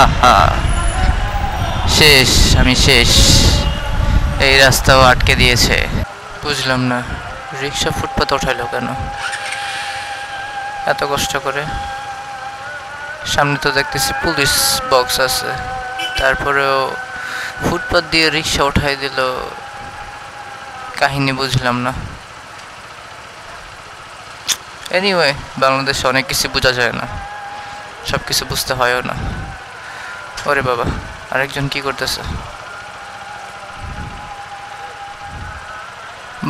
হাহা, শেষ, আমি শেষ। এই রাস্তাও আটকে দিয়েছে। বুঝলাম না রিক্সা ফুটপাত ওঠাইলো কেন এত কষ্ট করে। সামনে তো দেখতেছি পুলিশ বক্স আছে, তারপরেও ফুটপাত দিয়ে রিক্সা উঠাই দিল। কাহিনী বুঝলাম না। এনিওয়ে, বাংলাদেশে অনেক কিছু বোঝা যায় না, সব কিছু বুঝতে হয়ও না। ওরে বাবা, আরেকজন কি করতেছে?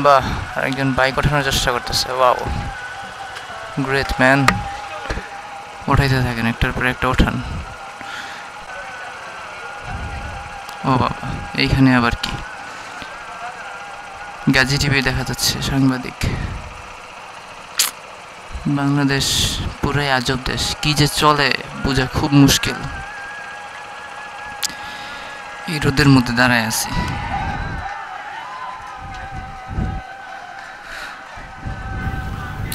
বাহ, আরেকজন বাইক ওঠানোর চেষ্টা করতেছে। Wow, great man. উঠাইতে থাকেন, একটার পর একটা ওঠান। ও বাবা, এইখানে আবার কি? গাজী টিভি দেখা যাচ্ছে, সাংবাদিক। বাংলাদেশ পুরাই আজব দেশ, কি যে চলে বোঝা খুব মুশকিল। এই রোদের মধ্যে দাঁড়ায় আছি।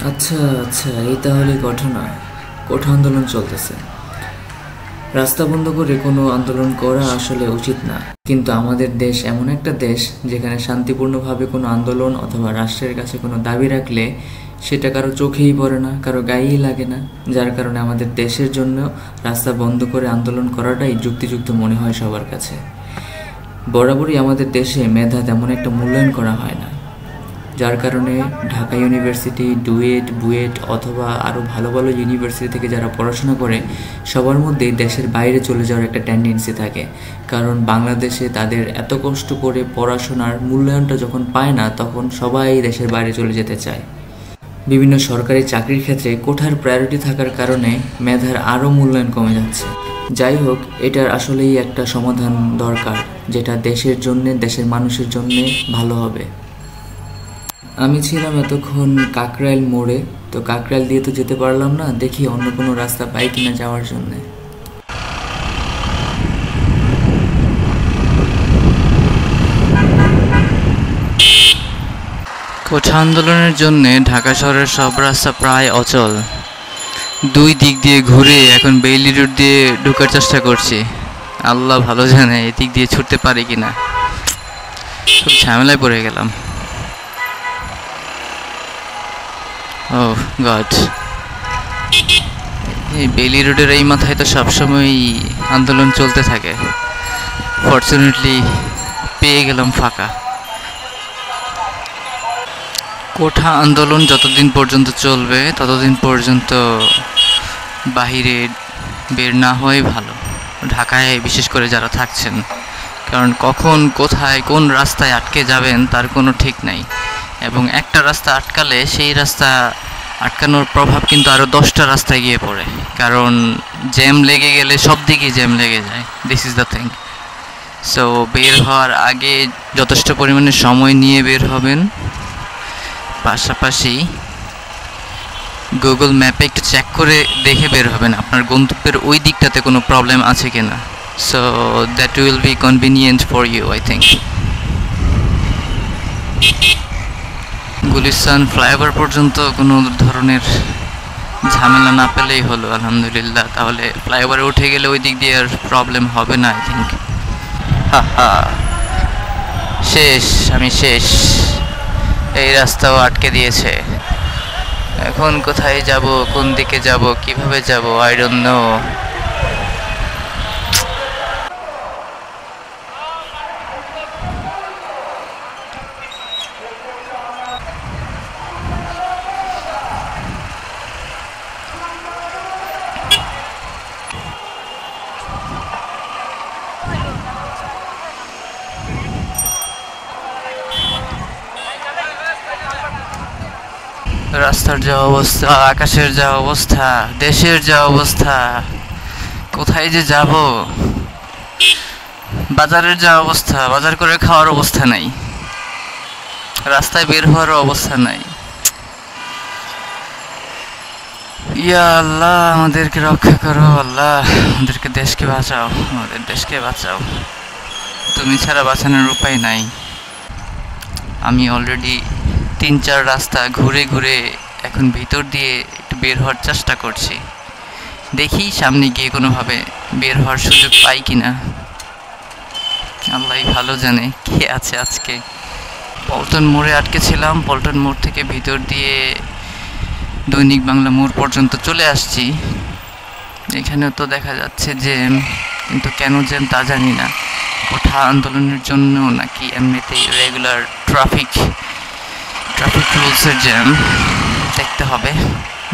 আচ্ছা আচ্ছা, এই তাহলে ঘটনা। কোঠা আন্দোলন চলতেছে। রাস্তা বন্ধ করে কোনো আন্দোলন করা আসলে উচিত না, কিন্তু আমাদের দেশ এমন একটা দেশ যেখানে শান্তিপূর্ণভাবে কোনো আন্দোলন অথবা রাষ্ট্রের কাছে কোনো দাবি রাখলে সেটা কারো চোখেই পড়ে না, কারো গায়েই লাগে না। যার কারণে আমাদের দেশের জন্য রাস্তা বন্ধ করে আন্দোলন করাটাই যুক্তিযুক্ত মনে হয় সবার কাছে। বরাবরই আমাদের দেশে মেধা তেমন একটা মূল্যায়ন করা হয় না, যার কারণে ঢাকা ইউনিভার্সিটি, ডুয়েট, বুয়েট অথবা আরও ভালো ভালো ইউনিভার্সিটি থেকে যারা পড়াশোনা করে সবার মধ্যেই দেশের বাইরে চলে যাওয়ার একটা টেন্ডেন্সি থাকে। কারণ বাংলাদেশে তাদের এত কষ্ট করে পড়াশোনার মূল্যায়নটা যখন পায় না, তখন সবাই দেশের বাইরে চলে যেতে চায়। বিভিন্ন সরকারি চাকরির ক্ষেত্রে কোঠার প্রায়োরিটি থাকার কারণে মেধার আরও মূল্যায়ন কমে যাচ্ছে। যাই হোক, এটার আসলেই একটা সমাধান দরকার, যেটা দেশের জন্যে, দেশের মানুষের জন্যে ভালো হবে। আমি ছিলাম এতক্ষণ কাকরাইল মোড়ে, তো কাকরাইল দিয়ে তো যেতে পারলাম না, দেখি অন্য কোনো রাস্তা পাই কিনা যাওয়ার জন্যে। কোঠা আন্দোলনের জন্য ঢাকা শহরের সব রাস্তা প্রায় অচল। দুই দিক দিয়ে ঘুরে এখন বেইলি রোড দিয়ে ঢোকার চেষ্টা করছি। আল্লাহ ভালো জানে এদিক দিয়ে ছুটতে পারি কিনা। খুব ঝামেলায় পড়ে গেলাম। ও গড, এই বেইলি রোডের এই মাথায় তো সবসময় আন্দোলন চলতে থাকে। ফর্চুনেটলি পেয়ে গেলাম ফাঁকা। কোঠা আন্দোলন যতদিন পর্যন্ত চলবে ততদিন পর্যন্ত বাহিরে বের না হওয়াই ভালো, ঢাকায় বিশেষ করে যারা থাকছেন। কারণ কখন কোথায় কোন রাস্তায় আটকে যাবেন তার কোনো ঠিক নাই, এবং একটা রাস্তা আটকালে সেই রাস্তা আটকানোর প্রভাব কিন্তু আরও 10টা রাস্তায় গিয়ে পড়ে। কারণ জ্যাম লেগে গেলে সব দিকেই জ্যাম লেগে যায়। This is the thing. So বের হওয়ার আগে যথেষ্ট পরিমাণে সময় নিয়ে বের হবেন। পাশাপাশি গুগল ম্যাপে একটু চেক করে দেখে বের হবেন আপনার গন্তব্যের ওই দিকটাতে কোনো প্রবলেম আছে কিনা। So that will be convenient for you, I think. Gulistan flyover পর্যন্ত কোনো ধরনের ঝামেলা না পেলেই হলো, আলহামদুলিল্লাহ। তাহলে ফ্লাইওভারে উঠে গেলে ওই দিক দিয়ে আর প্রবলেম হবে না, আই থিঙ্ক। হাহা, শেষ, আমি শেষ। এই রাস্তাও আটকে দিয়েছে। এখন কোথায় যাব, কোন দিকে যাব, কিভাবে যাব, আই ডোন্ট নো। রাস্তার যা অবস্থা, আকাশের যা অবস্থা, দেশের যা অবস্থা, কোথায় যে যাব। বাজারের যা অবস্থা, বাজার করে খাওয়ার অবস্থা নাই, রাস্তায় বের হওয়ার অবস্থা নাই। ইয়া আল্লাহ, আমাদেরকে রক্ষা করো আল্লাহ, আমাদেরকে দেশকে বাঁচাও, আমাদের দেশকে বাঁচাও। তুমি ছাড়া বাঁচানোর উপায় নাই। আমি অলরেডি 3-4 রাস্তা ঘুরে ঘুরে এখন ভিতর দিয়ে একটু বের হওয়ার চেষ্টা করছি। দেখি সামনে গিয়ে কোনোভাবে বের হওয়ার সুযোগ পাই কিনা, আল্লাহ ভালো জানে কে আছে। আজকে পল্টন মোড়ে আটকে ছিলাম, পল্টন মোড় থেকে ভিতর দিয়ে দৈনিক বাংলা মোড় পর্যন্ত চলে আসছি। এখানেও তো দেখা যাচ্ছে জ্যাম, কিন্তু কেন জ্যাম তা জানি না। কোঠা আন্দোলনের জন্য নাকি এমনিতেই রেগুলার ট্রাফিক রুলসের জ্যাম, দেখতে হবে।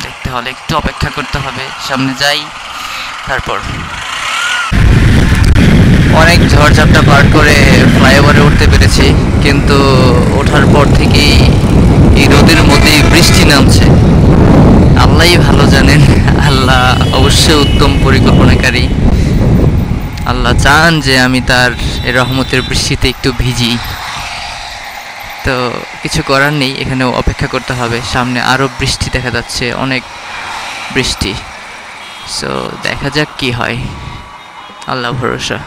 দেখতে হলে একটু অপেক্ষা করতে হবে, সামনে যাই তারপর। অনেক ঝড়ঝাপটা পার করে ফ্লাইওভারে উঠতে পেরেছি, কিন্তু ওঠার পর থেকেই এই রোদের মধ্যেই বৃষ্টি নামছে। আল্লাহই ভালো জানেন, আল্লাহ অবশ্যই উত্তম পরিকল্পনাকারী। আল্লাহ চান যে আমি তার রহমতের বৃষ্টিতে একটু ভিজি, তো কিছু করার নেই, এখানেও অপেক্ষা করতে হবে। সামনে আরও বৃষ্টি দেখা যাচ্ছে, অনেক বৃষ্টি। সো দেখা যাক কি হয়, আল্লাহ ভরসা।